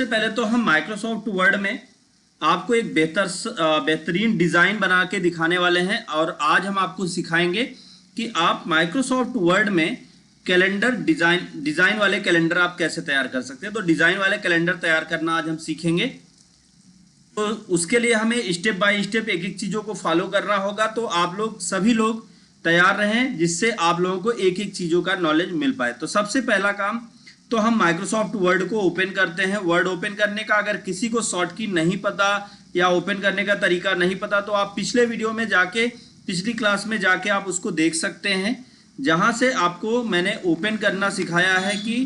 सबसे पहले तो हम माइक्रोसॉफ्ट वर्ड में आपको एक बेहतरीन डिज़ाइन बना के दिखाने वाले हैं और आज हम आपको सिखाएंगे कि आप माइक्रोसॉफ्ट वर्ड में कैलेंडर डिज़ाइन वाले कैलेंडर आप कैसे तैयार कर सकते हैं। तो डिज़ाइन वाले कैलेंडर तैयार करना आज हम सीखेंगे। तो उसके लिए हमें स्टेप बाय स्टेप एक एक चीज़ों को फॉलो करना होगा। तो आप लोग सभी लोग तैयार रहें जिससे आप लोगों को एक एक चीज़ों का नॉलेज मिल पाए। तो सबसे पहला काम तो हम माइक्रोसॉफ्ट वर्ड को ओपन करते हैं। वर्ड ओपन करने का अगर किसी को शॉर्ट की नहीं पता या ओपन करने का तरीका नहीं पता तो आप पिछले वीडियो में जाके पिछली क्लास में जाके आप उसको देख सकते हैं, जहां से आपको मैंने ओपन करना सिखाया है कि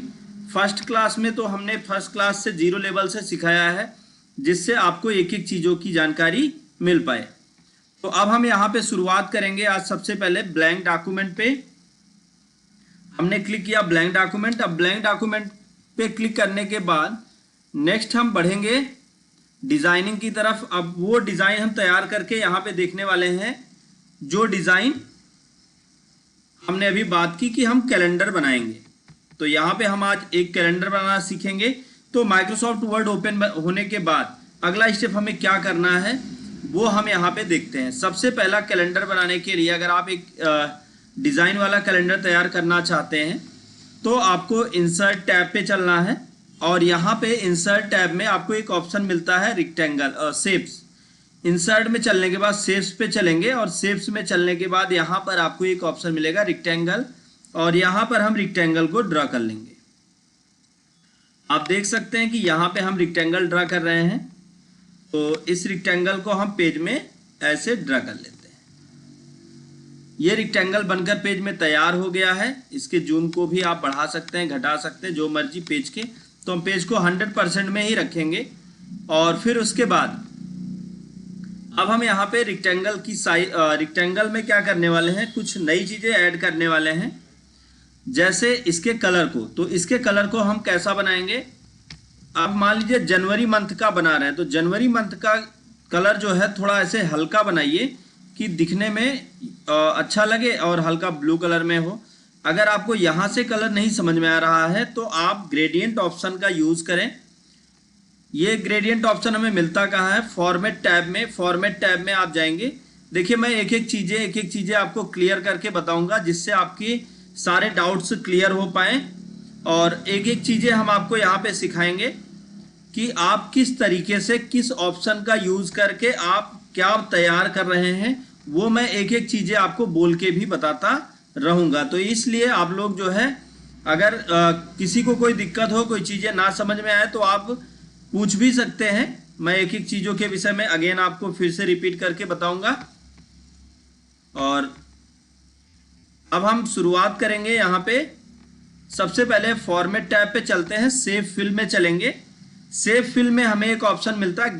फर्स्ट क्लास में तो हमने फर्स्ट क्लास से 0 लेवल से सिखाया है, जिससे आपको एक एक चीज़ों की जानकारी मिल पाए। तो अब हम यहाँ पे शुरुआत करेंगे। आज सबसे पहले ब्लैंक डॉक्यूमेंट पे हमने क्लिक किया, ब्लैंक डॉक्यूमेंट। अब ब्लैंक डॉक्यूमेंट पे क्लिक करने के बाद नेक्स्ट हम बढ़ेंगे डिज़ाइनिंग की तरफ। अब वो डिज़ाइन हम तैयार करके यहाँ पे देखने वाले हैं, जो डिज़ाइन हमने अभी बात की कि हम कैलेंडर बनाएंगे। तो यहाँ पे हम आज एक कैलेंडर बनाना सीखेंगे। तो माइक्रोसॉफ्ट वर्ड ओपन होने के बाद अगला स्टेप हमें क्या करना है वो हम यहाँ पे देखते हैं। सबसे पहला कैलेंडर बनाने के लिए अगर आप एक डिज़ाइन वाला कैलेंडर तैयार करना चाहते हैं तो आपको इंसर्ट टैब पे चलना है और यहाँ पे इंसर्ट टैब में आपको एक ऑप्शन मिलता है रेक्टेंगल शेप्स। इंसर्ट में चलने के बाद शेप्स पे चलेंगे और शेप्स में चलने के बाद यहाँ पर आपको एक ऑप्शन मिलेगा रेक्टेंगल, और यहाँ पर हम रेक्टेंगल को ड्रा कर लेंगे। आप देख सकते हैं कि यहाँ पे हम रेक्टेंगल ड्रा कर रहे हैं। तो इस रेक्टेंगल को हम पेज में ऐसे ड्रा कर लेते हैं। ये रेक्टेंगल बनकर पेज में तैयार हो गया है। इसके जूम को भी आप बढ़ा सकते हैं, घटा सकते हैं, जो मर्जी पेज के। तो हम पेज को 100% में ही रखेंगे। और फिर उसके बाद अब हम यहाँ पे रेक्टेंगल की रेक्टेंगल में क्या करने वाले हैं, कुछ नई चीज़ें ऐड करने वाले हैं। जैसे इसके कलर को, तो इसके कलर को हम कैसा बनाएंगे। आप मान लीजिए जनवरी मंथ का बना रहे हैं, तो जनवरी मंथ का कलर जो है थोड़ा ऐसे हल्का बनाइए कि दिखने में अच्छा लगे और हल्का ब्लू कलर में हो। अगर आपको यहाँ से कलर नहीं समझ में आ रहा है तो आप ग्रेडियंट ऑप्शन का यूज़ करें। ये ग्रेडियंट ऑप्शन हमें मिलता कहाँ है, फॉर्मेट टैब में। फॉर्मेट टैब में आप जाएंगे। देखिए मैं एक एक चीज़ें आपको क्लियर करके बताऊंगा, जिससे आपकी सारे डाउट्स क्लियर हो पाएँ। और एक एक चीज़ें हम आपको यहाँ पे सिखाएंगे कि आप किस तरीके से किस ऑप्शन का यूज़ करके आप क्या तैयार कर रहे हैं, वो मैं एक एक चीज़ें आपको बोल के भी बताता रहूँगा। तो इसलिए आप लोग जो है अगर किसी को कोई दिक्कत हो, कोई चीज़ें ना समझ में आए तो आप पूछ भी सकते हैं। मैं एक एक चीज़ों के विषय में अगेन आपको फिर से रिपीट करके बताऊँगा। और अब हम शुरुआत करेंगे। यहाँ पे सबसे पहले फॉर्मेट टैब पे चलते हैं, सेव फिल में चलेंगे। सेव फिल में हमें एक ऑप्शन मिलता है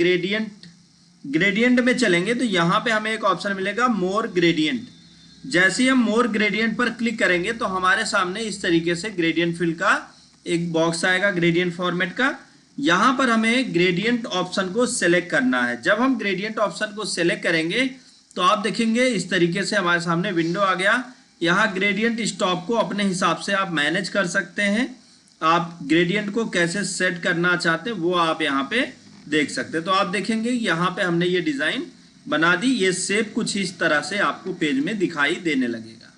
ग्रेडियंट में चलेंगे तो यहाँ पे हमें एक ऑप्शन मिलेगा मोर ग्रेडियंट। जैसे ही हम मोर ग्रेडियंट पर क्लिक करेंगे तो हमारे सामने इस तरीके से ग्रेडियंट फिल का एक बॉक्स आएगा ग्रेडियंट फॉर्मेट का। यहाँ पर हमें ग्रेडियंट ऑप्शन को सेलेक्ट करना है। जब हम ग्रेडियंट ऑप्शन को सेलेक्ट करेंगे तो आप देखेंगे इस तरीके से हमारे सामने विंडो आ गया। यहाँ ग्रेडियंट स्टॉप को अपने हिसाब से आप मैनेज कर सकते हैं। आप ग्रेडियंट को कैसे सेट करना चाहते हैं वो आप यहाँ पे देख सकते हैं। तो आप देखेंगे यहाँ पे हमने ये डिज़ाइन बना दी। ये शेप कुछ इस तरह से आपको पेज में दिखाई देने लगेगा।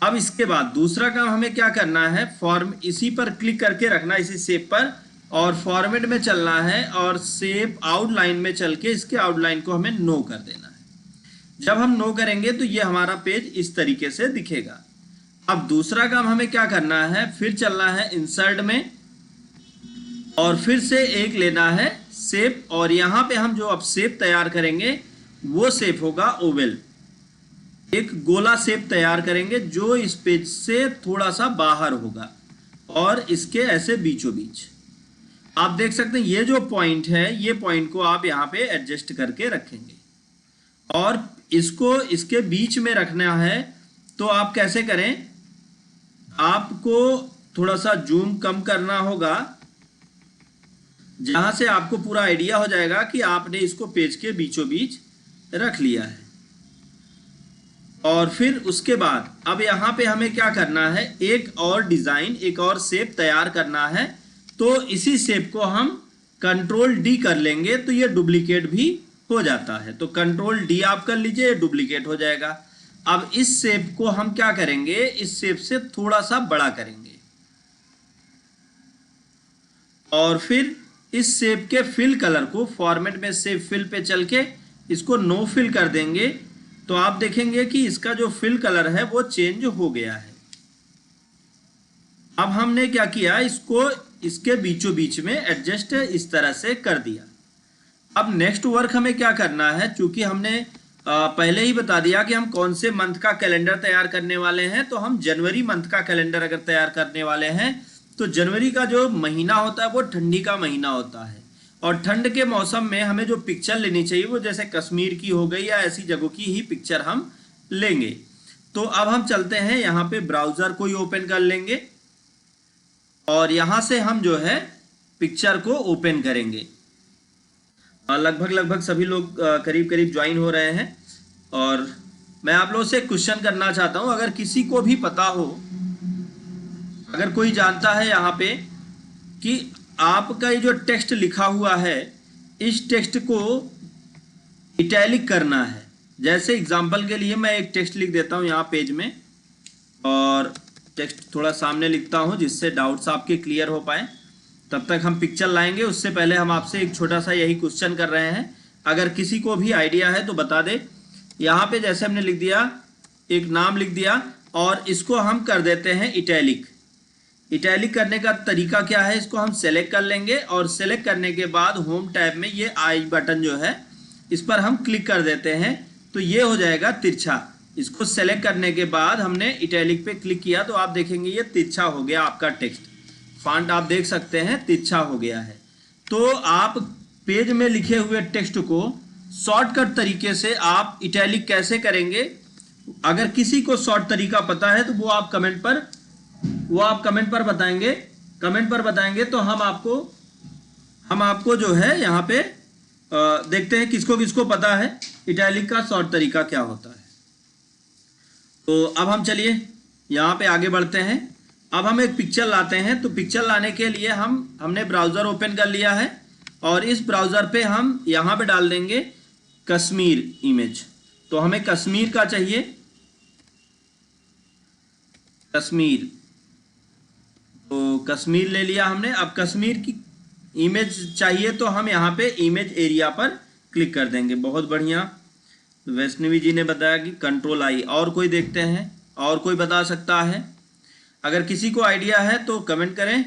अब इसके बाद दूसरा काम हमें क्या करना है, फॉर्म इसी पर क्लिक करके रखना, इसी शेप पर, और फॉर्मेट में चलना है और शेप आउटलाइन में चल के इसके आउटलाइन को हमें नो कर देना है। जब हम नो करेंगे तो ये हमारा पेज इस तरीके से दिखेगा। अब दूसरा काम हमें क्या करना है, फिर चलना है इंसर्ट में और फिर से एक लेना है शेप, और यहाँ पे हम जो अब शेप तैयार करेंगे वो शेप होगा ओवल। एक गोला शेप तैयार करेंगे जो इस पेज से थोड़ा सा बाहर होगा और इसके ऐसे बीचों बीच आप देख सकते हैं। ये जो पॉइंट है, ये पॉइंट को आप यहाँ पे एडजस्ट करके रखेंगे और इसको इसके बीच में रखना है। तो आप कैसे करें, आपको थोड़ा सा जूम कम करना होगा, जहां से आपको पूरा आइडिया हो जाएगा कि आपने इसको पेज के बीचों बीच रख लिया है। और फिर उसके बाद अब यहाँ पे हमें क्या करना है, एक और डिज़ाइन, एक और शेप तैयार करना है। तो इसी शेप को हम कंट्रोल डी कर लेंगे तो ये डुप्लीकेट भी हो जाता है। तो कंट्रोल डी आप कर लीजिए, ये डुप्लीकेट हो जाएगा। अब इस शेप को हम क्या करेंगे, इस शेप से थोड़ा सा बड़ा करेंगे और फिर इस शेप के फिल कलर को फॉर्मेट में शेप फिल पे चल के इसको नो फिल कर देंगे। तो आप देखेंगे कि इसका जो फिल कलर है वो चेंज हो गया है। अब हमने क्या किया, इसको इसके बीचों बीच में एडजस्ट इस तरह से कर दिया। अब नेक्स्ट वर्क हमें क्या करना है, चूंकि हमने पहले ही बता दिया कि हम कौन से मंथ का कैलेंडर तैयार करने वाले हैं। तो हम जनवरी मंथ का कैलेंडर अगर तैयार करने वाले हैं तो जनवरी का जो महीना होता है वो ठंडी का महीना होता है और ठंड के मौसम में हमें जो पिक्चर लेनी चाहिए वो जैसे कश्मीर की हो गई या ऐसी जगहों की ही पिक्चर हम लेंगे। तो अब हम चलते हैं, यहाँ पे ब्राउजर को ही ओपन कर लेंगे और यहाँ से हम जो है पिक्चर को ओपन करेंगे। लगभग सभी लोग करीब करीब ज्वाइन हो रहे हैं और मैं आप लोगों से क्वेश्चन करना चाहता हूं, अगर किसी को भी पता हो, अगर कोई जानता है यहाँ पे कि आपका ये जो टेक्स्ट लिखा हुआ है इस टेक्स्ट को इटैलिक करना है। जैसे एग्जांपल के लिए मैं एक टेक्स्ट लिख देता हूँ यहाँ पेज में और टेक्स्ट थोड़ा सामने लिखता हूँ जिससे डाउट्स आपके क्लियर हो पाए। तब तक हम पिक्चर लाएंगे, उससे पहले हम आपसे एक छोटा सा यही क्वेश्चन कर रहे हैं, अगर किसी को भी आइडिया है तो बता दे। यहाँ पे जैसे हमने लिख दिया, एक नाम लिख दिया और इसको हम कर देते हैं इटैलिक। इटैलिक करने का तरीका क्या है, इसको हम सेलेक्ट कर लेंगे और सेलेक्ट करने के बाद होम टैब में ये आई बटन जो है इस पर हम क्लिक कर देते हैं तो ये हो जाएगा तिरछा। इसको सेलेक्ट करने के बाद हमने इटैलिक पे क्लिक किया तो आप देखेंगे ये तिरछा हो गया आपका टेक्स्ट। फॉन्ट आप देख सकते हैं तिरछा हो गया है। तो आप पेज में लिखे हुए टेक्स्ट को शॉर्टकट तरीके से आप इटैलिक कैसे करेंगे, अगर किसी को शॉर्ट तरीका पता है तो वो आप कमेंट पर बताएंगे तो हम आपको जो है यहाँ पे देखते हैं किसको पता है इटैलिक का शॉर्ट तरीका क्या होता है। तो अब हम चलिए यहाँ पे आगे बढ़ते हैं। अब हम एक पिक्चर लाते हैं, तो पिक्चर लाने के लिए हमने ब्राउज़र ओपन कर लिया है और इस ब्राउज़र पे हम यहाँ पे डाल देंगे कश्मीर इमेज। तो हमें कश्मीर का चाहिए, कश्मीर, तो कश्मीर ले लिया हमने। अब कश्मीर की इमेज चाहिए तो हम यहाँ पे इमेज एरिया पर क्लिक कर देंगे। बहुत बढ़िया, वैष्णवी जी ने बताया कि कंट्रोल आई। और कोई देखते हैं, और कोई बता सकता है, अगर किसी को आइडिया है तो कमेंट करें।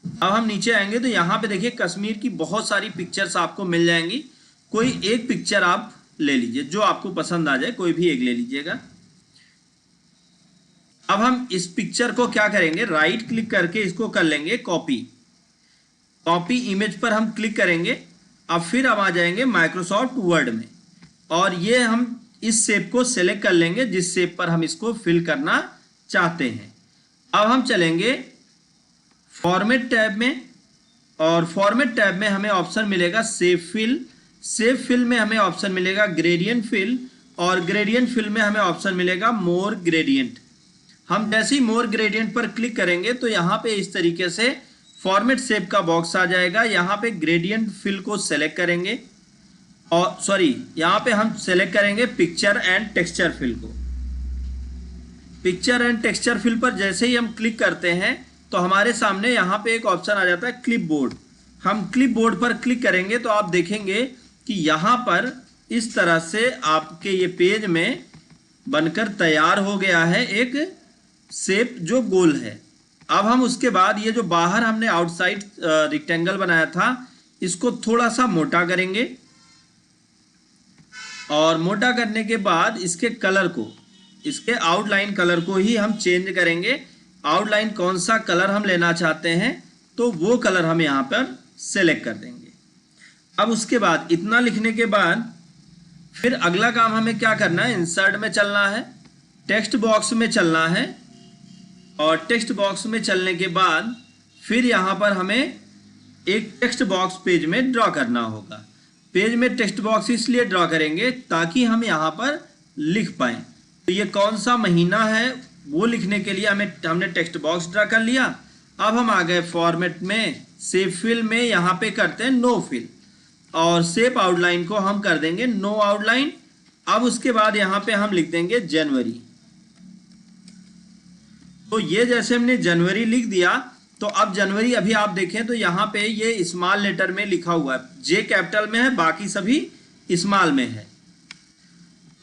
अब हम नीचे आएंगे तो यहाँ पे देखिए कश्मीर की बहुत सारी पिक्चर्स आपको मिल जाएंगी। कोई एक पिक्चर आप ले लीजिए, जो आपको पसंद आ जाए कोई भी एक ले लीजिएगा। अब हम इस पिक्चर को क्या करेंगे, राइट क्लिक करके इसको कर लेंगे कॉपी इमेज पर हम क्लिक करेंगे। अब फिर हम आ जाएंगे माइक्रोसॉफ्ट वर्ड में और ये हम इस शेप को सेलेक्ट कर लेंगे जिस शेप पर हम इसको फिल करना चाहते हैं। अब हम चलेंगे फॉर्मेट टैब में और फॉर्मेट टैब में हमें ऑप्शन मिलेगा शेप फिल में हमें ऑप्शन मिलेगा ग्रेडियंट फिल और ग्रेडियंट फिल में हमें ऑप्शन मिलेगा मोर ग्रेडियंट। हम जैसे ही मोर ग्रेडियंट पर क्लिक करेंगे तो यहाँ पे इस तरीके से फॉर्मेट शेप का बॉक्स आ जाएगा। यहाँ पे ग्रेडियंट फिल को सेलेक्ट करेंगे और यहाँ पे हम सेलेक्ट करेंगे पिक्चर एंड टेक्सचर फिल को। पिक्चर एंड टेक्सचर फिल पर जैसे ही हम क्लिक करते हैं तो हमारे सामने यहाँ पे एक ऑप्शन आ जाता है क्लिपबोर्ड। हम क्लिपबोर्ड पर क्लिक करेंगे तो आप देखेंगे कि यहाँ पर इस तरह से आपके ये पेज में बनकर तैयार हो गया है एक शेप जो गोल है। अब हम उसके बाद ये जो बाहर हमने आउटसाइड रेक्टेंगल बनाया था इसको थोड़ा सा मोटा करेंगे और मोटा करने के बाद इसके कलर को, इसके आउटलाइन कलर को ही हम चेंज करेंगे। आउटलाइन कौन सा कलर हम लेना चाहते हैं तो वो कलर हम यहाँ पर सेलेक्ट कर देंगे। अब उसके बाद इतना लिखने के बाद फिर अगला काम हमें क्या करना है, इंसर्ट में चलना है, टेक्स्ट बॉक्स में चलना है और टेक्स्ट बॉक्स में चलने के बाद फिर यहाँ पर हमें एक टेक्स्ट बॉक्स पेज में ड्रॉ करना होगा। पेज में टेक्स्ट बॉक्स इसलिए ड्रॉ करेंगे ताकि हम यहाँ पर लिख पाएँ। तो ये कौन सा महीना है वो लिखने के लिए हमने टेक्स्ट बॉक्स ड्रा कर लिया। अब हम आ गए फॉर्मेट में, शेप फिल में यहाँ पे करते हैं नो फिल, और शेप आउटलाइन को हम कर देंगे नो आउटलाइन। अब उसके बाद यहाँ पे हम लिख देंगे जनवरी। तो ये जैसे हमने जनवरी लिख दिया, तो अब जनवरी अभी आप देखें तो यहाँ पे ये स्मॉल लेटर में लिखा हुआ है, जे कैपिटल में है, बाकी सभी स्मॉल में है।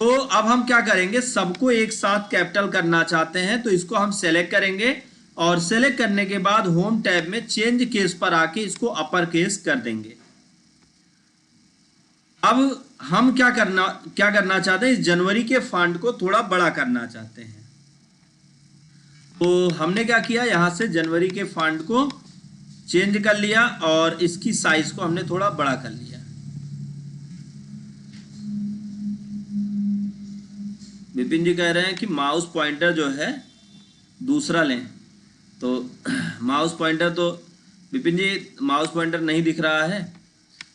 तो अब हम क्या करेंगे, सबको एक साथ कैपिटल करना चाहते हैं, तो इसको हम सेलेक्ट करेंगे और सेलेक्ट करने के बाद होम टैब में चेंज केस पर आके इसको अपर केस कर देंगे। अब हम क्या करना चाहते हैं, इस जनवरी के फॉन्ट को थोड़ा बड़ा करना चाहते हैं। तो हमने क्या किया, यहां से जनवरी के फॉन्ट को चेंज कर लिया और इसकी साइज को हमने थोड़ा बड़ा कर लिया। विपिन जी कह रहे हैं कि माउस पॉइंटर जो है दूसरा लें, तो माउस पॉइंटर तो विपिन जी माउस पॉइंटर नहीं दिख रहा है।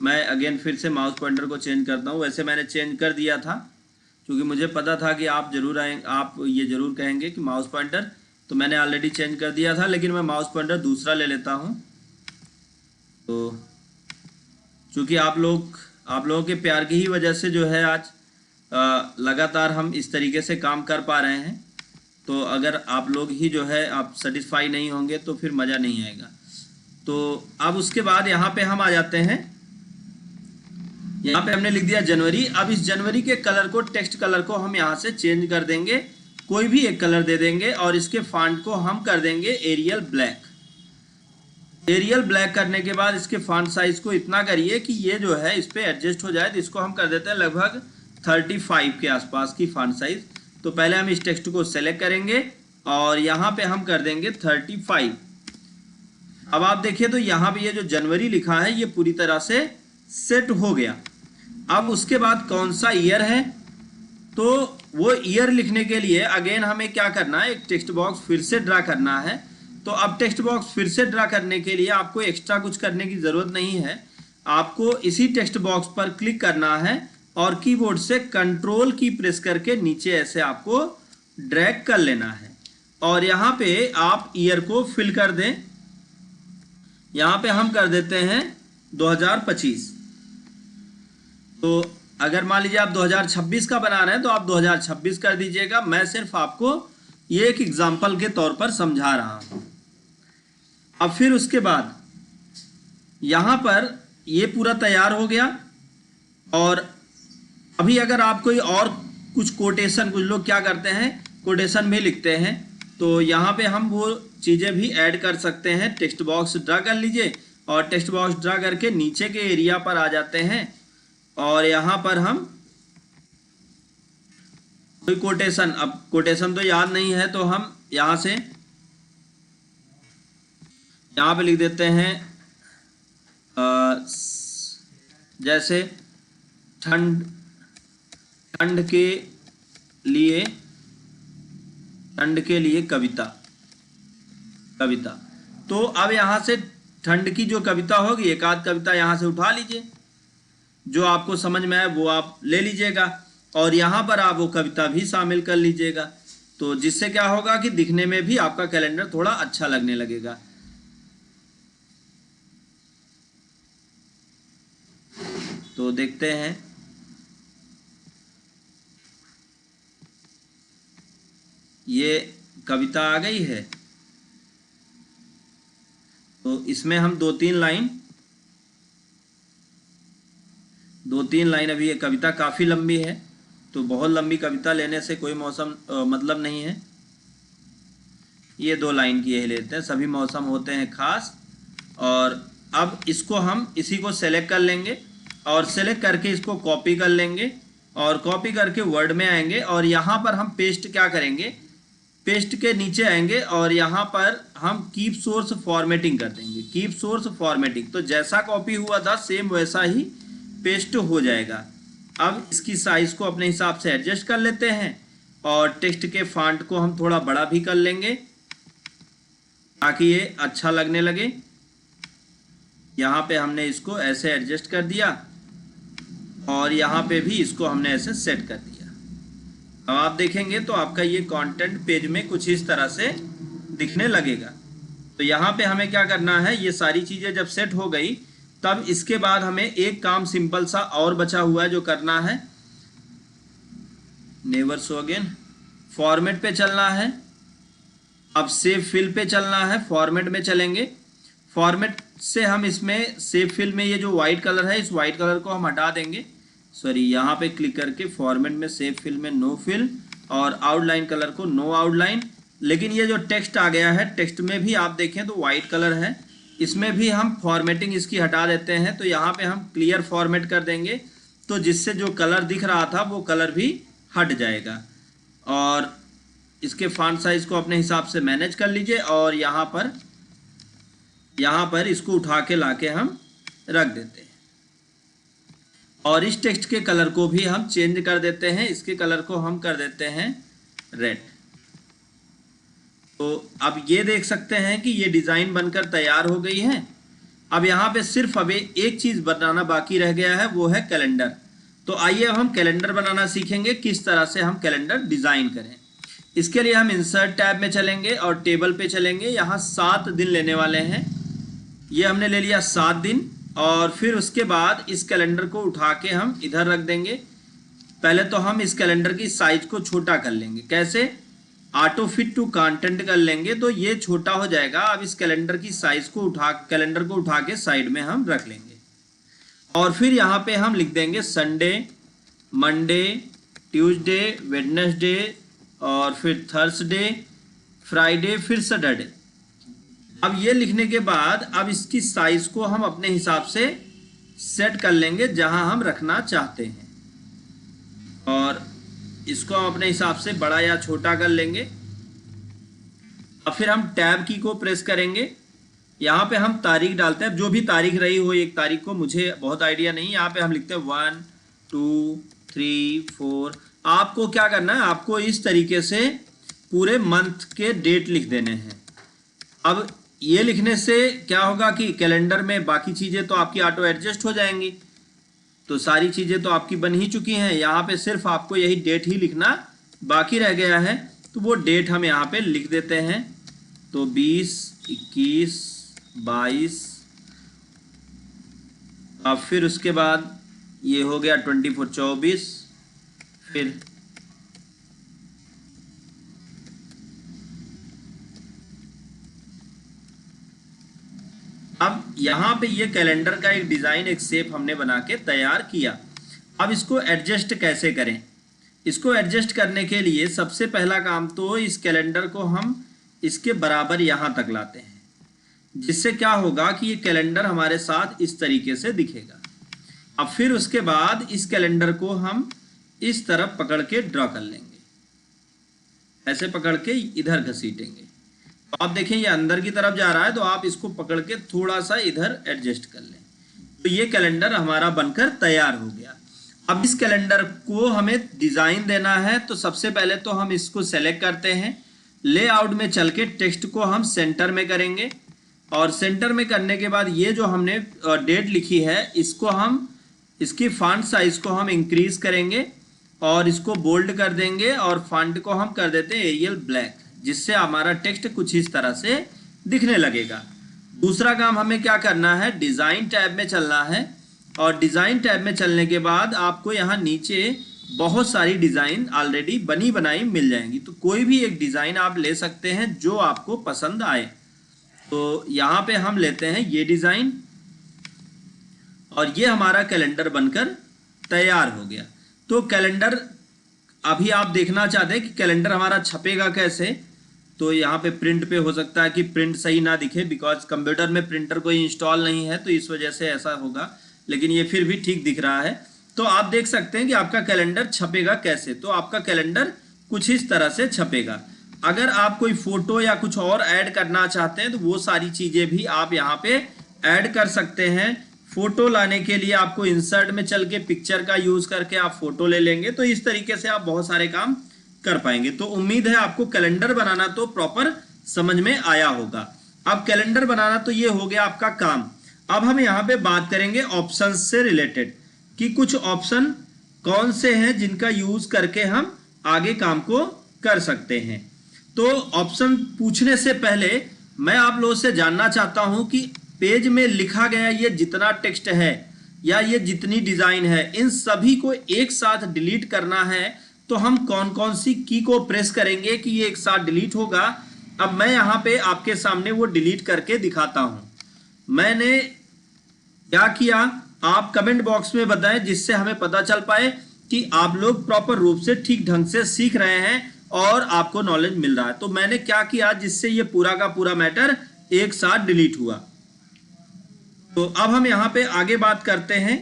मैं अगेन फिर से माउस पॉइंटर को चेंज करता हूँ। वैसे मैंने चेंज कर दिया था क्योंकि मुझे पता था कि आप ये ज़रूर कहेंगे कि माउस पॉइंटर, तो मैंने ऑलरेडी चेंज कर दिया था, लेकिन मैं माउस पॉइंटर दूसरा ले लेता हूँ। तो चूँकि आप लोगों के प्यार की ही वजह से जो है आज लगातार हम इस तरीके से काम कर पा रहे हैं। तो अगर आप लोग ही जो है आप सेटिस्फाई नहीं होंगे तो फिर मज़ा नहीं आएगा। तो अब उसके बाद यहाँ पे हम आ जाते हैं, यहाँ पे हमने लिख दिया जनवरी। अब इस जनवरी के कलर को, टेक्स्ट कलर को हम यहाँ से चेंज कर देंगे, कोई भी एक कलर दे देंगे और इसके फॉन्ट को हम कर देंगे एरियल ब्लैक। एरियल ब्लैक करने के बाद इसके फॉन्ट साइज को इतना करिए कि ये जो है इस पर एडजस्ट हो जाए। तो इसको हम कर देते हैं लगभग 35 के आसपास की फॉन्ट साइज। तो पहले हम इस टेक्स्ट को सेलेक्ट करेंगे और यहाँ पे हम कर देंगे 35। अब आप देखिए तो यहाँ पे ये जो जनवरी लिखा है ये पूरी तरह से सेट हो गया। अब उसके बाद कौन सा ईयर है, तो वो ईयर लिखने के लिए अगेन हमें क्या करना है, एक टेक्स्ट बॉक्स फिर से ड्रा करना है। तो अब टेक्स्ट बॉक्स फिर से ड्रा करने के लिए आपको एक्स्ट्रा कुछ करने की ज़रूरत नहीं है। आपको इसी टेक्स्ट बॉक्स पर क्लिक करना है और कीबोर्ड से कंट्रोल की प्रेस करके नीचे ऐसे आपको ड्रैग कर लेना है और यहाँ पे आप ईयर को फिल कर दें। यहाँ पे हम कर देते हैं 2025। तो अगर मान लीजिए आप 2026 का बना रहे हैं तो आप 2026 कर दीजिएगा। मैं सिर्फ आपको ये एक एग्जाम्पल के तौर पर समझा रहा हूँ। अब फिर उसके बाद यहाँ पर ये पूरा तैयार हो गया। और अभी अगर आप कोई और कुछ कोटेशन, कुछ लोग क्या करते हैं कोटेशन भी लिखते हैं, तो यहाँ पे हम वो चीज़ें भी ऐड कर सकते हैं। टेक्स्ट बॉक्स ड्रा कर लीजिए और टेक्स्ट बॉक्स ड्रा करके नीचे के एरिया पर आ जाते हैं और यहाँ पर हम कोई कोटेशन, अब कोटेशन तो याद नहीं है तो हम यहाँ से यहाँ पे लिख देते हैं जैसे ठंड के लिए कविता। तो अब यहाँ से ठंड की जो कविता होगी, एक आध कविता यहाँ से उठा लीजिए, जो आपको समझ में आए वो आप ले लीजिएगा और यहाँ पर आप वो कविता भी शामिल कर लीजिएगा। तो जिससे क्या होगा कि दिखने में भी आपका कैलेंडर थोड़ा अच्छा लगने लगेगा। तो देखते हैं, ये कविता आ गई है। तो इसमें हम दो तीन लाइन अभी, ये कविता काफ़ी लंबी है तो बहुत लंबी कविता लेने से कोई मतलब नहीं है। ये 2 लाइन की यही लेते हैं, सभी मौसम होते हैं खास। और अब इसको हम इसी को सेलेक्ट कर लेंगे और सेलेक्ट करके इसको कॉपी कर लेंगे और कॉपी करके वर्ड में आएंगे और यहाँ पर हम पेस्ट क्या करेंगे, पेस्ट के नीचे आएंगे और यहाँ पर हम कीप सोर्स फॉर्मेटिंग कर देंगे। कीप सोर्स फॉर्मेटिंग, तो जैसा कॉपी हुआ था सेम वैसा ही पेस्ट हो जाएगा। अब इसकी साइज को अपने हिसाब से एडजस्ट कर लेते हैं और टेक्स्ट के फॉन्ट को हम थोड़ा बड़ा भी कर लेंगे ताकि ये अच्छा लगने लगे। यहाँ पे हमने इसको ऐसे एडजस्ट कर दिया और यहाँ पे भी इसको हमने ऐसे सेट कर दिया। अब आप देखेंगे तो आपका ये कंटेंट पेज में कुछ इस तरह से दिखने लगेगा। तो यहाँ पे हमें क्या करना है, ये सारी चीज़ें जब सेट हो गई तब इसके बाद हमें एक काम सिंपल सा और बचा हुआ है जो करना है, नेवर शो अगेन, फॉर्मेट पे चलना है। अब सेव फिल पे चलना है, फॉर्मेट में चलेंगे। फॉर्मेट से हम इसमें सेव फिल में ये जो वाइट कलर है, इस वाइट कलर को हम हटा देंगे। सॉरी, यहाँ पे क्लिक करके फॉर्मेट में सेव फिल में नो फिल और आउटलाइन कलर को नो आउटलाइन। लेकिन ये जो टेक्स्ट आ गया है, टेक्स्ट में भी आप देखें तो वाइट कलर है, इसमें भी हम फॉर्मेटिंग इसकी हटा देते हैं। तो यहाँ पे हम क्लियर फॉर्मेट कर देंगे, तो जिससे जो कलर दिख रहा था वो कलर भी हट जाएगा। और इसके फॉन्ट साइज को अपने हिसाब से मैनेज कर लीजिए और यहाँ पर इसको उठा के लाके हम रख देते हैं। और इस टेक्स्ट के कलर को भी हम चेंज कर देते हैं, इसके कलर को हम कर देते हैं रेड। तो अब ये देख सकते हैं कि ये डिज़ाइन बनकर तैयार हो गई है। अब यहाँ पे सिर्फ अभी एक चीज़ बनाना बाकी रह गया है, वो है कैलेंडर। तो आइए हम कैलेंडर बनाना सीखेंगे, किस तरह से हम कैलेंडर डिज़ाइन करें। इसके लिए हम इंसर्ट टैब में चलेंगे और टेबल पे चलेंगे। यहाँ 7 दिन लेने वाले हैं, ये हमने ले लिया 7 दिन। और फिर उसके बाद इस कैलेंडर को उठा के हम इधर रख देंगे। पहले तो हम इस कैलेंडर की साइज को छोटा कर लेंगे। कैसे? ऑटो फिट टू कंटेंट कर लेंगे तो ये छोटा हो जाएगा। अब इस कैलेंडर की साइज को कैलेंडर को उठा के साइड में हम रख लेंगे। और फिर यहाँ पे हम लिख देंगे संडे, मंडे, ट्यूसडे, वेडनेसडे और फिर थर्सडे, फ्राइडे, फिर सैटरडे। अब ये लिखने के बाद अब इसकी साइज को हम अपने हिसाब से सेट कर लेंगे जहां हम रखना चाहते हैं। और इसको हम अपने हिसाब से बड़ा या छोटा कर लेंगे। अब फिर हम टैब की को प्रेस करेंगे। यहाँ पे हम तारीख डालते हैं, जो भी तारीख रही हो, एक तारीख को मुझे बहुत आइडिया नहीं। यहाँ पे हम लिखते हैं 1, 2, 3, 4। आपको क्या करना है, आपको इस तरीके से पूरे मंथ के डेट लिख देने हैं। अब ये लिखने से क्या होगा कि कैलेंडर में बाकी चीज़ें तो आपकी ऑटो एडजस्ट हो जाएंगी। तो सारी चीज़ें तो आपकी बन ही चुकी हैं, यहाँ पे सिर्फ आपको यही डेट ही लिखना बाकी रह गया है। तो वो डेट हम यहाँ पे लिख देते हैं। तो 20, 21, 22। अब फिर उसके बाद ये हो गया 24, 24। फिर अब यहाँ पे ये कैलेंडर का एक डिज़ाइन, एक शेप हमने बना के तैयार किया। अब इसको एडजस्ट कैसे करें? इसको एडजस्ट करने के लिए सबसे पहला काम तो इस कैलेंडर को हम इसके बराबर यहाँ तक लाते हैं, जिससे क्या होगा कि ये कैलेंडर हमारे साथ इस तरीके से दिखेगा। अब फिर उसके बाद इस कैलेंडर को हम इस तरफ पकड़ के ड्रॉ कर लेंगे, ऐसे पकड़ के इधर घसीटेंगे। आप देखें ये अंदर की तरफ जा रहा है, तो आप इसको पकड़ के थोड़ा सा इधर एडजस्ट कर लें। तो ये कैलेंडर हमारा बनकर तैयार हो गया। अब इस कैलेंडर को हमें डिज़ाइन देना है, तो सबसे पहले तो हम इसको सेलेक्ट करते हैं। लेआउट में चल के टेक्स्ट को हम सेंटर में करेंगे और सेंटर में करने के बाद ये जो हमने डेट लिखी है, इसको हम इसकी फॉन्ट साइज को हम इंक्रीज करेंगे और इसको बोल्ड कर देंगे और फॉन्ट को हम कर देते हैं एरियल ब्लैक, जिससे हमारा टेक्स्ट कुछ इस तरह से दिखने लगेगा। दूसरा काम हमें क्या करना है, डिज़ाइन टैब में चलना है। और डिज़ाइन टैब में चलने के बाद आपको यहाँ नीचे बहुत सारी डिज़ाइन ऑलरेडी बनी बनाई मिल जाएंगी। तो कोई भी एक डिज़ाइन आप ले सकते हैं जो आपको पसंद आए। तो यहाँ पे हम लेते हैं ये डिज़ाइन और ये हमारा कैलेंडर बनकर तैयार हो गया। तो कैलेंडर अभी आप देखना चाहते हैं कि कैलेंडर हमारा छपेगा कैसे। तो यहाँ पे प्रिंट पे हो सकता है कि प्रिंट सही ना दिखे, बिकॉज कंप्यूटर में प्रिंटर कोई इंस्टॉल नहीं है, तो इस वजह से ऐसा होगा, लेकिन ये फिर भी ठीक दिख रहा है। तो आप देख सकते हैं कि आपका कैलेंडर छपेगा कैसे। तो आपका कैलेंडर कुछ इस तरह से छपेगा। अगर आप कोई फोटो या कुछ और ऐड करना चाहते हैं तो वो सारी चीज़ें भी आप यहाँ पे ऐड कर सकते हैं। फोटो लाने के लिए आपको इंसर्ट में चल के पिक्चर का यूज़ करके आप फोटो ले लेंगे। तो इस तरीके से आप बहुत सारे काम कर पाएंगे। तो उम्मीद है आपको कैलेंडर बनाना तो प्रॉपर समझ में आया होगा। अब कैलेंडर बनाना तो ये हो गया आपका काम। अब हम यहाँ पे बात करेंगे ऑप्शंस से रिलेटेड कि कुछ ऑप्शन कौन से हैं जिनका यूज करके हम आगे काम को कर सकते हैं। तो ऑप्शन पूछने से पहले मैं आप लोगों से जानना चाहता हूं कि पेज में लिखा गया ये जितना टेक्स्ट है या ये जितनी डिजाइन है, इन सभी को एक साथ डिलीट करना है तो हम कौन कौन सी की को प्रेस करेंगे कि ये एक साथ डिलीट होगा। अब मैं यहाँ पे आपके सामने वो डिलीट करके दिखाता हूं। मैंने क्या किया, आप कमेंट बॉक्स में बताएं जिससे हमें पता चल पाए कि आप लोग प्रॉपर रूप से ठीक ढंग से सीख रहे हैं और आपको नॉलेज मिल रहा है। तो मैंने क्या किया जिससे ये पूरा का पूरा मैटर एक साथ डिलीट हुआ। तो अब हम यहां पे आगे बात करते हैं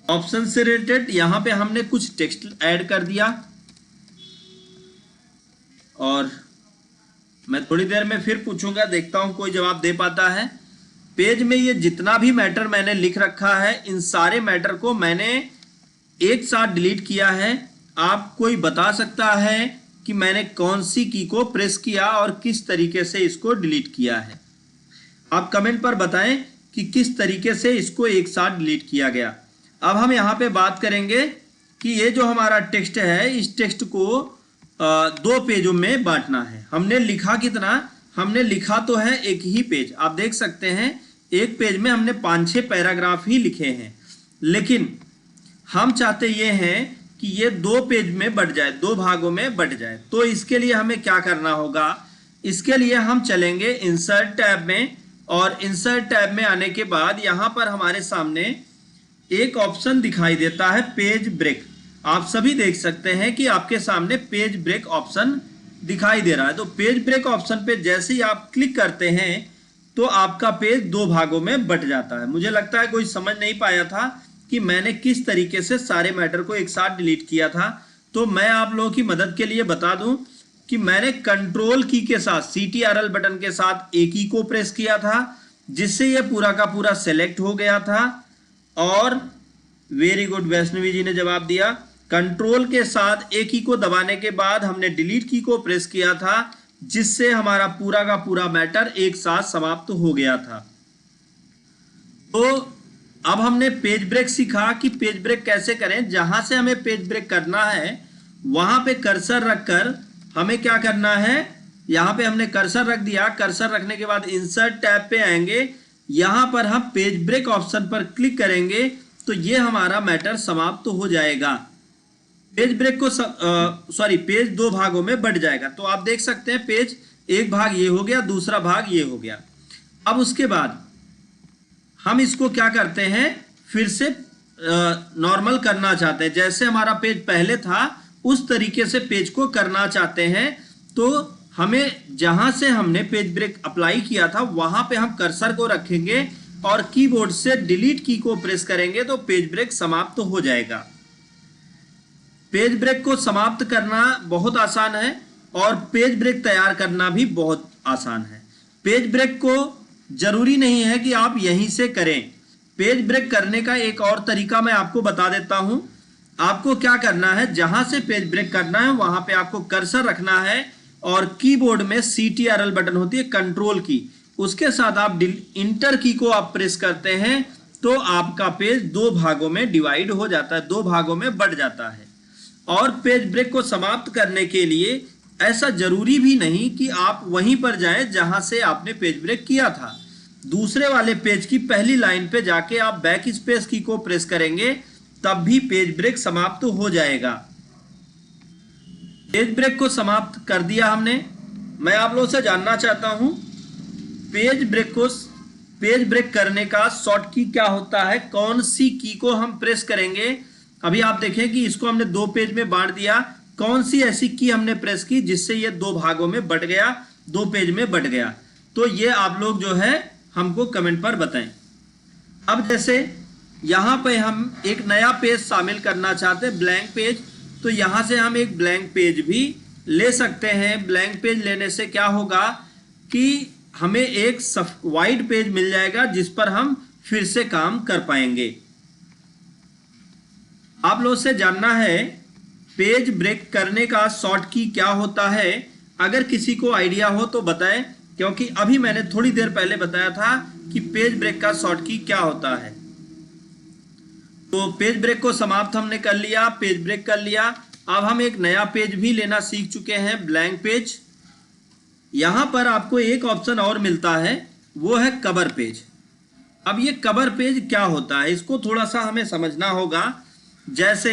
ऑप्शन से रिलेटेड। यहां पे हमने कुछ टेक्स्ट ऐड कर दिया और मैं थोड़ी देर में फिर पूछूंगा, देखता हूं कोई जवाब दे पाता है। पेज में ये जितना भी मैटर मैंने लिख रखा है, इन सारे मैटर को मैंने एक साथ डिलीट किया है। आप कोई बता सकता है कि मैंने कौन सी की को प्रेस किया और किस तरीके से इसको डिलीट किया है? आप कमेंट पर बताएं कि किस तरीके से इसको एक साथ डिलीट किया गया। अब हम यहाँ पे बात करेंगे कि ये जो हमारा टेक्स्ट है, इस टेक्स्ट को दो पेजों में बांटना है। हमने लिखा कितना? हमने लिखा तो है एक ही पेज। आप देख सकते हैं एक पेज में हमने 5-6 पैराग्राफ ही लिखे हैं, लेकिन हम चाहते ये हैं कि ये दो पेज में बट जाए, दो भागों में बट जाए। तो इसके लिए हमें क्या करना होगा? इसके लिए हम चलेंगे इंसर्ट टैब में, और इंसर्ट टैब में आने के बाद यहाँ पर हमारे सामने एक ऑप्शन दिखाई देता है पेज ब्रेक। आप सभी देख सकते हैं कि आपके सामने पेज ब्रेक ऑप्शन दिखाई दे रहा है। तो पेज ब्रेक ऑप्शन पे जैसे ही आप क्लिक करते हैं तो आपका पेज दो भागों में बट जाता है। मुझे लगता है कोई समझ नहीं पाया था कि मैंने किस तरीके से सारे मैटर को एक साथ डिलीट किया था। तो मैं आप लोगों की मदद के लिए बता दूं कि मैंने कंट्रोल की के साथ, CTRL बटन के साथ एक ही को प्रेस किया था, जिससे ये पूरा का पूरा सेलेक्ट हो गया था। और वेरी गुड, वैष्णवी जी ने जवाब दिया। कंट्रोल के साथ एक ही को दबाने के बाद हमने डिलीट की को प्रेस किया था, जिससे हमारा पूरा का पूरा मैटर एक साथ समाप्त हो गया था। तो अब हमने पेज ब्रेक सीखा कि पेज ब्रेक कैसे करें। जहां से हमें पेज ब्रेक करना है वहां पे कर्सर रखकर हमें क्या करना है, यहां पे हमने कर्सर रख दिया। कर्सर रखने के बाद इंसर्ट टैब पे आएंगे, यहां पर हम पेज ब्रेक ऑप्शन पर क्लिक करेंगे तो ये हमारा मैटर समाप्त तो हो जाएगा। पेज ब्रेक को पेज दो भागों में बट जाएगा। तो आप देख सकते हैं पेज एक भाग ये हो गया, दूसरा भाग ये हो गया। अब उसके बाद हम इसको क्या करते हैं, फिर से नॉर्मल करना चाहते हैं। जैसे हमारा पेज पहले था उस तरीके से पेज को करना चाहते हैं। तो हमें जहां से हमने पेज ब्रेक अप्लाई किया था वहां पे हम कर्सर को रखेंगे और कीबोर्ड से डिलीट की को प्रेस करेंगे तो पेज ब्रेक समाप्त हो जाएगा। पेज ब्रेक को समाप्त करना बहुत आसान है और पेज ब्रेक तैयार करना भी बहुत आसान है। पेज ब्रेक को जरूरी नहीं है कि आप यहीं से करें। पेज ब्रेक करने का एक और तरीका मैं आपको बता देता हूं। आपको क्या करना है, जहां से पेज ब्रेक करना है वहां पे आपको कर्सर रखना है और कीबोर्ड में CTRL बटन होती है, कंट्रोल की, उसके साथ आप इंटर की को आप प्रेस करते हैं तो आपका पेज दो भागों में डिवाइड हो जाता है, दो भागों में बट जाता है। और पेज ब्रेक को समाप्त करने के लिए ऐसा जरूरी भी नहीं कि आप वहीं पर जाएं जहां से आपने पेज ब्रेक किया था। दूसरे वाले पेज की पहली लाइन पे जाके आप बैक स्पेस की को प्रेस करेंगे तब भी पेज ब्रेक समाप्त हो जाएगा। पेज ब्रेक को समाप्त कर दिया हमने। मैं आप लोगों से जानना चाहता हूं पेज ब्रेक करने का शॉर्ट की क्या होता है, कौन सी की को हम प्रेस करेंगे। अभी आप देखें कि इसको हमने दो पेज में बांट दिया, कौन सी ऐसी की हमने प्रेस की जिससे ये दो भागों में बट गया, दो पेज में बट गया। तो ये आप लोग जो है हमको कमेंट पर बताएं। अब जैसे यहां पे हम एक नया पेज शामिल करना चाहते हैं, ब्लैंक पेज, तो यहां से हम एक ब्लैंक पेज भी ले सकते हैं। ब्लैंक पेज लेने से क्या होगा कि हमें एक वाइट पेज मिल जाएगा जिस पर हम फिर से काम कर पाएंगे। आप लोग से जानना है पेज ब्रेक करने का शॉर्ट की क्या होता है। अगर किसी को आइडिया हो तो बताएं, क्योंकि अभी मैंने थोड़ी देर पहले बताया था कि पेज ब्रेक का शॉर्ट की क्या होता है। तो पेज ब्रेक को समाप्त हमने कर लिया, पेज ब्रेक कर लिया। अब हम एक नया पेज भी लेना सीख चुके हैं, ब्लैंक पेज। यहां पर आपको एक ऑप्शन और मिलता है, वो है कवर पेज। अब ये कवर पेज क्या होता है, इसको थोड़ा सा हमें समझना होगा। जैसे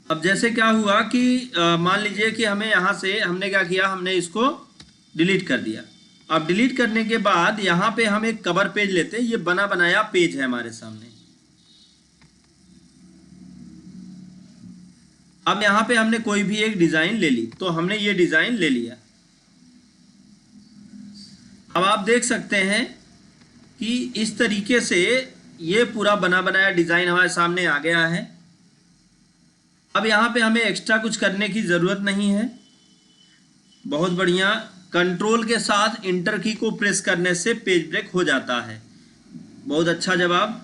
अब जैसे क्या हुआ कि मान लीजिए कि हमें यहां से हमने क्या किया, हमने इसको डिलीट कर दिया। अब डिलीट करने के बाद यहां पे हम एक कवर पेज लेते हैं, ये बना बनाया पेज है हमारे सामने। अब यहां पे हमने कोई भी एक डिजाइन ले ली, तो हमने ये डिजाइन ले लिया। अब आप देख सकते हैं कि इस तरीके से ये पूरा बना बनाया डिजाइन हमारे सामने आ गया है। अब यहाँ पे हमें एक्स्ट्रा कुछ करने की ज़रूरत नहीं है। बहुत बढ़िया, कंट्रोल के साथ इंटर की को प्रेस करने से पेज ब्रेक हो जाता है। बहुत अच्छा जवाब।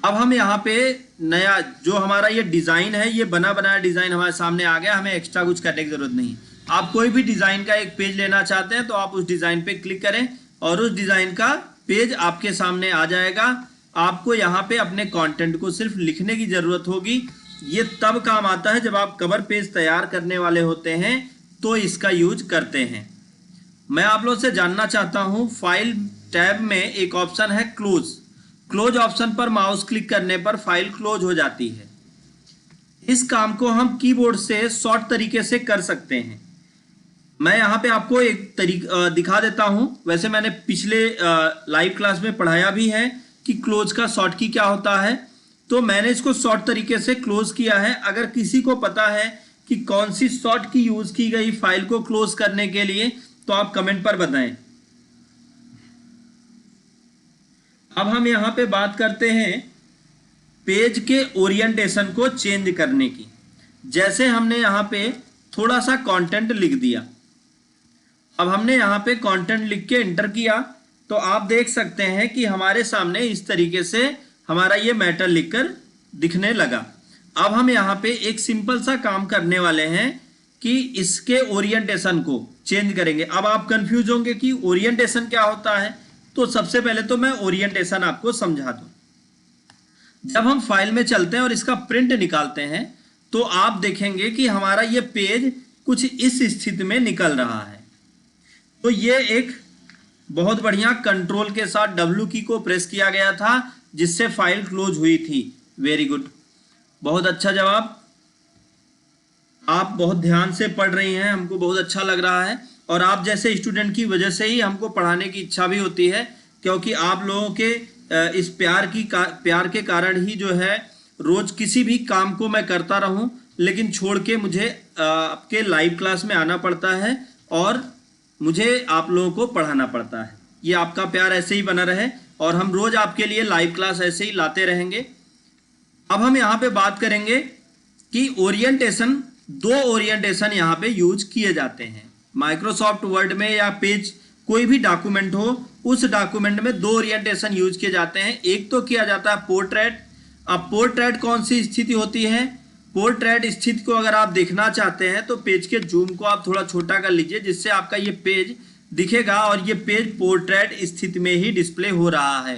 अब हम यहाँ पे नया जो हमारा ये डिज़ाइन है, ये बना बनाया डिज़ाइन हमारे सामने आ गया, हमें एक्स्ट्रा कुछ करने की ज़रूरत नहीं। आप कोई भी डिज़ाइन का एक पेज लेना चाहते हैं तो आप उस डिज़ाइन पे क्लिक करें और उस डिज़ाइन का पेज आपके सामने आ जाएगा। आपको यहाँ पे अपने कंटेंट को सिर्फ लिखने की ज़रूरत होगी। ये तब काम आता है जब आप कवर पेज तैयार करने वाले होते हैं तो इसका यूज करते हैं। मैं आप लोगों से जानना चाहता हूँ, फाइल टैब में एक ऑप्शन है क्लोज ऑप्शन पर माउस क्लिक करने पर फाइल क्लोज हो जाती है। इस काम को हम कीबोर्ड से शॉर्ट तरीके से कर सकते हैं। मैं यहाँ पे आपको एक तरीका दिखा देता हूँ। वैसे मैंने पिछले लाइव क्लास में पढ़ाया भी है कि क्लोज का शॉर्ट की क्या होता है, तो मैंने इसको शॉर्ट तरीके से क्लोज किया है। अगर किसी को पता है कि कौन सी शॉर्ट की यूज की गई फाइल को क्लोज करने के लिए तो आप कमेंट पर बताएं। अब हम यहां पे बात करते हैं पेज के ओरिएंटेशन को चेंज करने की। जैसे हमने यहां पे थोड़ा सा कंटेंट लिख दिया। अब हमने यहां पे कंटेंट लिख के एंटर किया तो आप देख सकते हैं कि हमारे सामने इस तरीके से हमारा ये मैटर लिखकर दिखने लगा। अब हम यहाँ पे एक सिंपल सा काम करने वाले हैं कि इसके ओरिएंटेशन को चेंज करेंगे। अब आप कंफ्यूज होंगे कि ओरिएंटेशन क्या होता है, तो सबसे पहले तो मैं ओरिएंटेशन आपको समझा दूं। जब हम फाइल में चलते हैं और इसका प्रिंट निकालते हैं तो आप देखेंगे कि हमारा ये पेज कुछ इस स्थिति में निकल रहा है। तो ये एक बहुत बढ़िया कंट्रोल के साथ W की को प्रेस किया गया था जिससे फाइल क्लोज हुई थी। वेरी गुड, बहुत अच्छा जवाब। आप बहुत ध्यान से पढ़ रही हैं, हमको बहुत अच्छा लग रहा है। और आप जैसे स्टूडेंट की वजह से ही हमको पढ़ाने की इच्छा भी होती है, क्योंकि आप लोगों के इस प्यार के कारण ही जो है रोज किसी भी काम को मैं करता रहूं, लेकिन छोड़ के मुझे आपके लाइव क्लास में आना पड़ता है और मुझे आप लोगों को पढ़ाना पड़ता है। ये आपका प्यार ऐसे ही बना रहे और हम रोज आपके लिए लाइव क्लास ऐसे ही लाते रहेंगे। अब हम यहाँ पे बात करेंगे कि ओरिएंटेशन, दो ओरिएंटेशन यहाँ पे यूज किए जाते हैं माइक्रोसॉफ्ट वर्ड में, या पेज कोई भी डॉक्यूमेंट हो उस डॉक्यूमेंट में दो ओरिएंटेशन यूज किए जाते हैं। एक तो किया जाता है पोर्ट्रेट। अब पोर्ट्रेट कौन सी स्थिति होती है, पोर्ट्रेट स्थिति को अगर आप देखना चाहते हैं तो पेज के जूम को आप थोड़ा छोटा कर लीजिए जिससे आपका ये पेज दिखेगा और ये पेज पोर्ट्रेट स्थिति में ही डिस्प्ले हो रहा है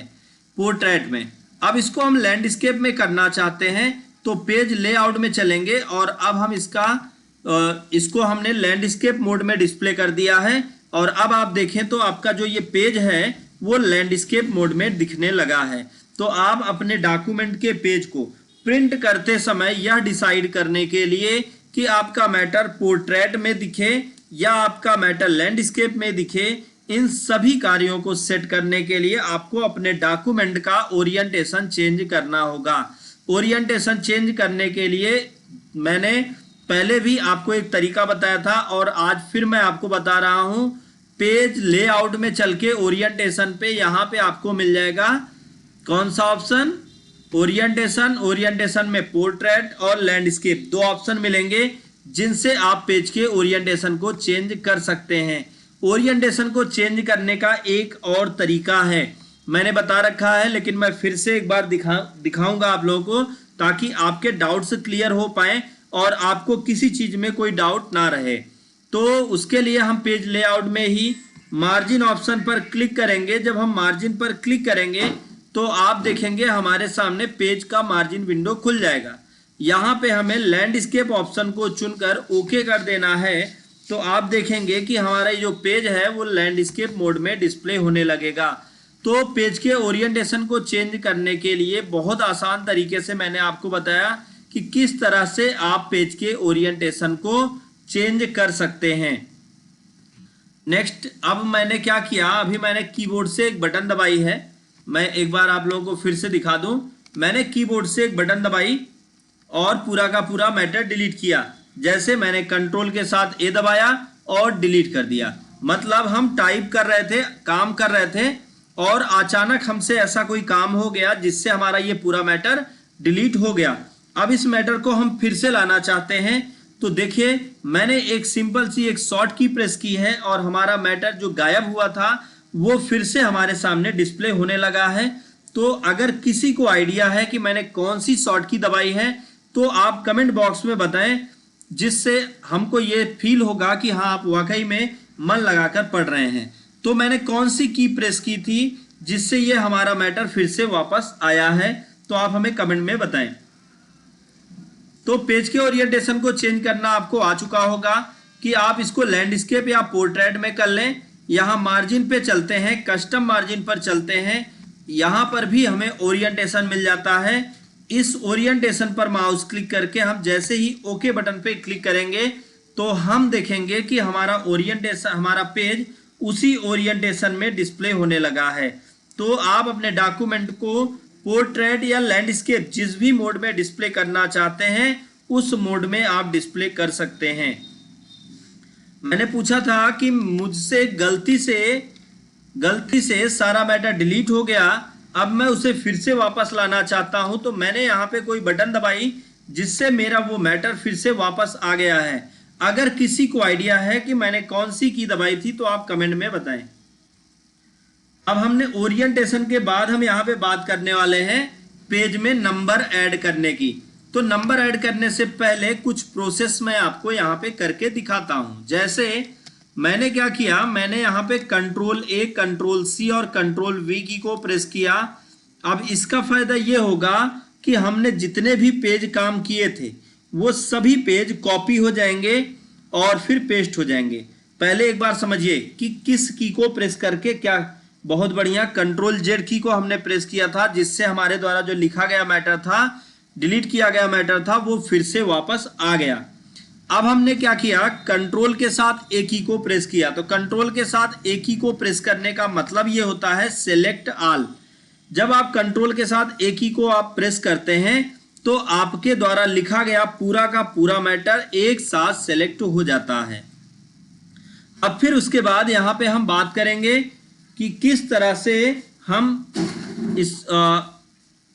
पोर्ट्रेट में। अब इसको हम लैंडस्केप में करना चाहते हैं तो पेज लेआउट में चलेंगे और अब हम इसको हमने लैंडस्केप मोड में डिस्प्ले कर दिया है। और अब आप देखें तो आपका जो ये पेज है वो लैंडस्केप मोड में दिखने लगा है। तो आप अपने डॉक्यूमेंट के पेज को प्रिंट करते समय यह डिसाइड करने के लिए कि आपका मैटर पोर्ट्रेट में दिखे या आपका मैटर लैंडस्केप में दिखे, इन सभी कार्यों को सेट करने के लिए आपको अपने डॉक्यूमेंट का ओरिएंटेशन चेंज करना होगा। ओरिएंटेशन चेंज करने के लिए मैंने पहले भी आपको एक तरीका बताया था और आज फिर मैं आपको बता रहा हूं। पेज लेआउट में चल के ओरिएंटेशन पे यहाँ पे आपको मिल जाएगा कौन सा ऑप्शन, ओरिएंटेशन। ओरिएंटेशन में पोर्ट्रेट और लैंडस्केप दो ऑप्शन मिलेंगे जिनसे आप पेज के ओरिएंटेशन को चेंज कर सकते हैं। ओरिएंटेशन को चेंज करने का एक और तरीका है, मैंने बता रखा है लेकिन मैं फिर से एक बार दिखाऊंगा आप लोगों को ताकि आपके डाउट्स क्लियर हो पाए और आपको किसी चीज में कोई डाउट ना रहे। तो उसके लिए हम पेज लेआउट में ही मार्जिन ऑप्शन पर क्लिक करेंगे। जब हम मार्जिन पर क्लिक करेंगे तो आप देखेंगे हमारे सामने पेज का मार्जिन विंडो खुल जाएगा। यहाँ पे हमें लैंडस्केप ऑप्शन को चुनकर ओके कर देना है, तो आप देखेंगे कि हमारा जो पेज है वो लैंडस्केप मोड में डिस्प्ले होने लगेगा। तो पेज के ओरिएंटेशन को चेंज करने के लिए बहुत आसान तरीके से मैंने आपको बताया कि किस तरह से आप पेज के ओरिएंटेशन को चेंज कर सकते हैं। नेक्स्ट, अब मैंने क्या किया, अभी मैंने कीबोर्ड से एक बटन दबाई है। मैं एक बार आप लोगों को फिर से दिखा दूं। मैंने कीबोर्ड से एक बटन दबाई और पूरा का पूरा मैटर डिलीट किया। जैसे मैंने कंट्रोल के साथ ए दबाया और डिलीट कर दिया। मतलब हम टाइप कर रहे थे, काम कर रहे थे और अचानक हमसे ऐसा कोई काम हो गया जिससे हमारा ये पूरा मैटर डिलीट हो गया। अब इस मैटर को हम फिर से लाना चाहते हैं, तो देखिए मैंने एक सिंपल सी एक शॉर्ट की प्रेस की है और हमारा मैटर जो गायब हुआ था वो फिर से हमारे सामने डिस्प्ले होने लगा है। तो अगर किसी को आइडिया है कि मैंने कौन सी शॉर्ट की दबाई है तो आप कमेंट बॉक्स में बताएं, जिससे हमको ये फील होगा कि हाँ आप वाकई में मन लगाकर पढ़ रहे हैं। तो मैंने कौन सी की प्रेस की थी जिससे ये हमारा मैटर फिर से वापस आया है, तो आप हमें कमेंट में बताएं। तो पेज के ओरिएंटेशन को चेंज करना आपको आ चुका होगा कि आप इसको लैंडस्केप या पोर्ट्रेट में कर लें। यहाँ मार्जिन पे चलते हैं, कस्टम मार्जिन पर चलते हैं। यहाँ पर भी हमें ओरिएंटेशन मिल जाता है। इस ओरिएंटेशन पर माउस क्लिक करके हम जैसे ही ओके बटन पे क्लिक करेंगे तो हम देखेंगे कि हमारा ओरिएंटेशन, हमारा पेज उसी ओरिएंटेशन में डिस्प्ले होने लगा है। तो आप अपने डॉक्यूमेंट को पोर्ट्रेट या लैंडस्केप जिस भी मोड में डिस्प्ले करना चाहते हैं उस मोड में आप डिस्प्ले कर सकते हैं। मैंने पूछा था कि मुझसे गलती से सारा मैटर डिलीट हो गया, अब मैं उसे फिर से वापस लाना चाहता हूं, तो मैंने यहाँ पे कोई बटन दबाई जिससे मेरा वो मैटर फिर से वापस आ गया है। अगर किसी को आइडिया है कि मैंने कौन सी की दबाई थी तो आप कमेंट में बताएं। अब हमने ओरिएंटेशन के बाद हम यहाँ पे बात करने वाले हैं पेज में नंबर ऐड करने की। तो नंबर ऐड करने से पहले कुछ प्रोसेस मैं आपको यहाँ पे करके दिखाता हूँ। जैसे मैंने क्या किया, मैंने यहाँ पे कंट्रोल ए, कंट्रोल सी और कंट्रोल वी की को प्रेस किया। अब इसका फायदा ये होगा कि हमने जितने भी पेज काम किए थे वो सभी पेज कॉपी हो जाएंगे और फिर पेस्ट हो जाएंगे। पहले एक बार समझिए कि किस की को प्रेस करके क्या। बहुत बढ़िया, कंट्रोल जेड की को हमने प्रेस किया था जिससे हमारे द्वारा जो लिखा गया मैटर था, डिलीट किया गया मैटर था, वो फिर से वापस आ गया। अब हमने क्या किया, कंट्रोल के साथ ए की को प्रेस किया। तो कंट्रोल के साथ ए की को प्रेस करने का मतलब ये होता है सेलेक्ट ऑल। जब आप कंट्रोल के साथ ए की को आप प्रेस करते हैं तो आपके द्वारा लिखा गया पूरा का पूरा मैटर एक साथ सेलेक्ट हो जाता है। अब फिर उसके बाद यहाँ पे हम बात करेंगे कि किस तरह से हम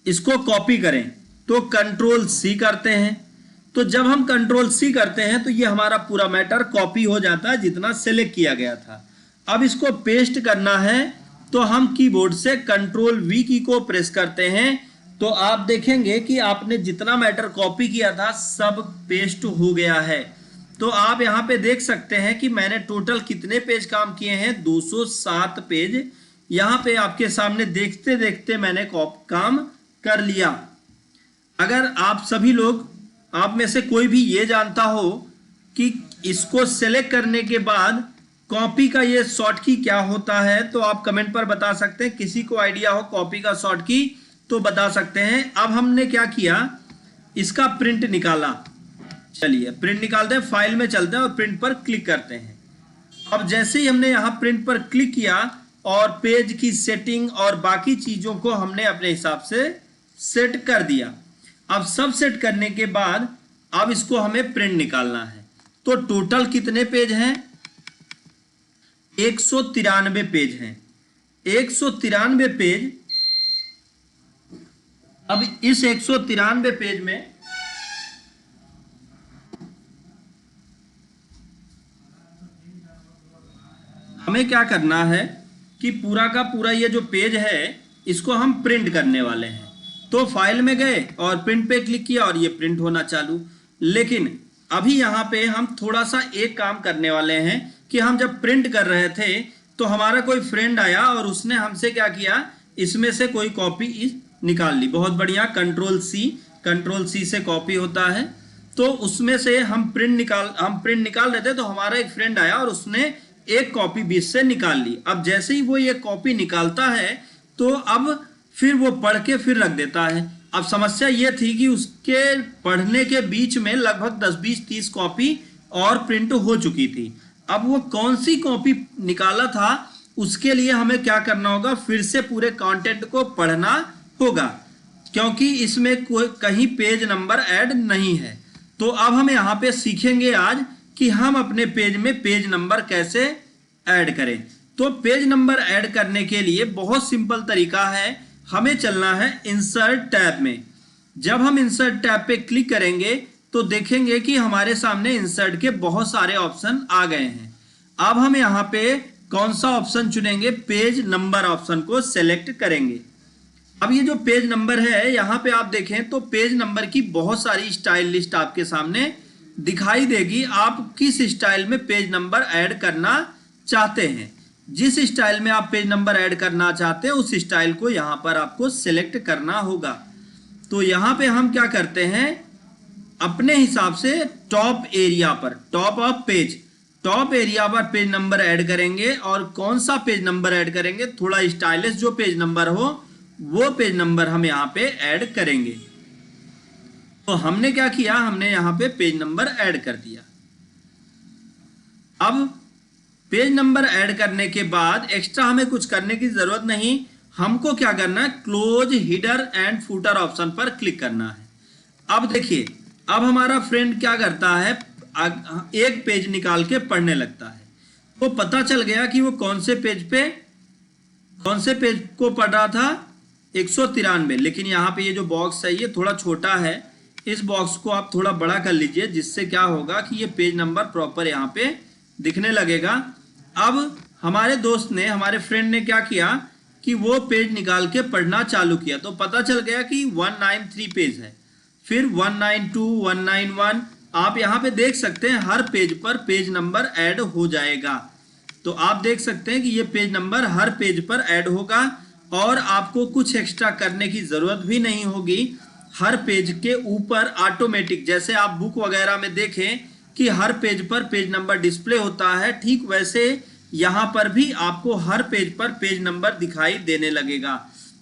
इसको कॉपी करें। तो कंट्रोल सी करते हैं। तो जब हम कंट्रोल सी करते हैं तो ये हमारा पूरा मैटर कॉपी हो जाता है जितना सेलेक्ट किया गया था। अब इसको पेस्ट करना है तो हम कीबोर्ड से कंट्रोल वी की को प्रेस करते हैं। तो आप देखेंगे कि आपने जितना मैटर कॉपी किया था सब पेस्ट हो गया है। तो आप यहाँ पे देख सकते हैं कि मैंने टोटल कितने पेज काम किए हैं, 207 पेज। यहाँ पे आपके सामने देखते देखते मैंने काम कर लिया। अगर आप सभी लोग, आप में से कोई भी ये जानता हो कि इसको सेलेक्ट करने के बाद कॉपी का ये शॉर्ट की क्या होता है तो आप कमेंट पर बता सकते हैं। किसी को आइडिया हो कॉपी का शॉर्ट की तो बता सकते हैं। अब हमने क्या किया, इसका प्रिंट निकाला। चलिए प्रिंट निकालते हैं, फाइल में चलते हैं और प्रिंट पर क्लिक करते हैं। अब जैसे ही हमने यहाँ प्रिंट पर क्लिक किया और पेज की सेटिंग और बाकी चीजों को हमने अपने हिसाब से सेट कर दिया। अब सब सेट करने के बाद अब इसको हमें प्रिंट निकालना है। तो टोटल कितने पेज हैं, 193 पेज हैं। 193 पेज। अब इस 193 पेज में हमें क्या करना है कि पूरा का पूरा ये जो पेज है इसको हम प्रिंट करने वाले हैं। तो फाइल में गए और प्रिंट पे क्लिक किया और ये प्रिंट होना चालू। लेकिन अभी यहाँ पे हम थोड़ा सा एक काम करने वाले हैं कि हम जब प्रिंट कर रहे थे तो हमारा कोई फ्रेंड आया और उसने हमसे क्या किया, इसमें से कोई कॉपी निकाल ली। बहुत बढ़िया, कंट्रोल सी, कंट्रोल सी से कॉपी होता है। तो उसमें से हम प्रिंट निकाल रहे थे, तो हमारा एक फ्रेंड आया और उसने एक कॉपी 20 से निकाल ली। अब जैसे ही वो ये कॉपी निकालता है तो अब फिर वो पढ़ के फिर रख देता है। अब समस्या ये थी कि उसके पढ़ने के बीच में लगभग 10, 20, 30 कॉपी और प्रिंट हो चुकी थी। अब वो कौन सी कॉपी निकाला था उसके लिए हमें क्या करना होगा, फिर से पूरे कंटेंट को पढ़ना होगा, क्योंकि इसमें कोई कहीं पेज नंबर ऐड नहीं है। तो अब हम यहाँ पे सीखेंगे आज कि हम अपने पेज में पेज नंबर कैसे ऐड करें। तो पेज नंबर ऐड करने के लिए बहुत सिंपल तरीका है, हमें चलना है इंसर्ट टैब में। जब हम इंसर्ट टैब पे क्लिक करेंगे तो देखेंगे कि हमारे सामने इंसर्ट के बहुत सारे ऑप्शन आ गए हैं। अब हम यहाँ पे कौन सा ऑप्शन चुनेंगे, पेज नंबर ऑप्शन को सेलेक्ट करेंगे। अब ये जो पेज नंबर है यहाँ पे आप देखें तो पेज नंबर की बहुत सारी स्टाइल लिस्ट आपके सामने दिखाई देगी। आप किस स्टाइल में पेज नंबर ऐड करना चाहते हैं, जिस स्टाइल में आप पेज नंबर ऐड करना चाहते हैं उस स्टाइल को यहाँ पर आपको सिलेक्ट करना होगा। तो यहाँ पे हम क्या करते हैं, अपने हिसाब से टॉप एरिया पर, top of page, top area पर पेज नंबर ऐड करेंगे। और कौन सा पेज नंबर ऐड करेंगे, थोड़ा स्टाइलिश जो पेज नंबर हो वो पेज नंबर हम यहाँ पे ऐड करेंगे। तो हमने क्या किया, हमने यहाँ पे पेज नंबर ऐड कर दिया। अब पेज नंबर ऐड करने के बाद एक्स्ट्रा हमें कुछ करने की जरूरत नहीं, हमको क्या करना है, close header and footer option पर क्लिक करना है। अब देखिए, अब हमारा फ्रेंड क्या करता है, एक पेज निकाल के पढ़ने लगता है। तो पता चल गया कि वो कौन से पेज को पढ़ रहा था, 193। लेकिन यहाँ पे ये जो बॉक्स है ये थोड़ा छोटा है, इस बॉक्स को आप थोड़ा बड़ा कर लीजिए, जिससे क्या होगा कि ये पेज नंबर प्रॉपर यहाँ पे दिखने लगेगा। अब हमारे दोस्त ने, हमारे फ्रेंड ने क्या किया कि वो पेज निकाल के पढ़ना चालू किया। तो पता चल गया कि 193 पेज है, फिर 192, 191। आप यहाँ पे देख सकते हैं हर पेज पर पेज नंबर ऐड हो जाएगा। तो आप देख सकते हैं कि ये पेज नंबर हर पेज पर ऐड होगा और आपको कुछ एक्स्ट्रा करने की जरूरत भी नहीं होगी। हर पेज के ऊपर ऑटोमेटिक, जैसे आप बुक वगैरह में देखें कि हर पेज पर पेज नंबर डिस्प्ले होता है, ठीक वैसे यहाँ पर भी आपको हर पेज पर पेज नंबर दिखाई देने लगेगा।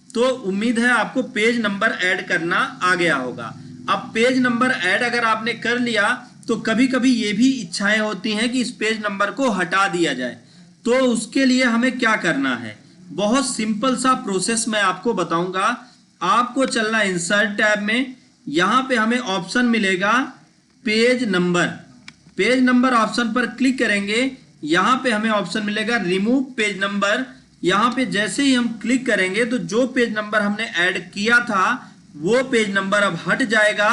तो उम्मीद है आपको पेज नंबर ऐड करना आ गया होगा। अब पेज नंबर ऐड अगर आपने कर लिया तो कभी कभी ये भी इच्छाएं होती हैं कि इस पेज नंबर को हटा दिया जाए। तो उसके लिए हमें क्या करना है, बहुत सिंपल सा प्रोसेस मैं आपको बताऊंगा। आपको चलना इंसर्ट टैब में, यहाँ पे हमें ऑप्शन मिलेगा page number. Page number option पर क्लिक करेंगे, यहाँ पे हमें ऑप्शन मिलेगा रिमूव पेज नंबर। यहाँ पे जैसे ही हम क्लिक करेंगे तो जो पेज नंबर हमने ऐड किया था वो पेज नंबर अब हट जाएगा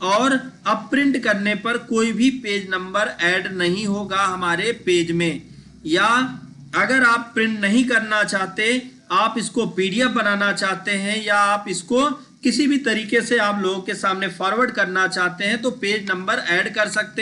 और अब प्रिंट करने पर कोई भी पेज नंबर ऐड नहीं होगा हमारे पेज में। या अगर आप प्रिंट नहीं करना चाहते, आप इसको पीडीएफ बनाना चाहते हैं या आप इसको किसी भी तरीके से आप लोगों के सामने फॉरवर्ड करना चाहते हैं तो पेज नंबर ऐड कर सकते हैं।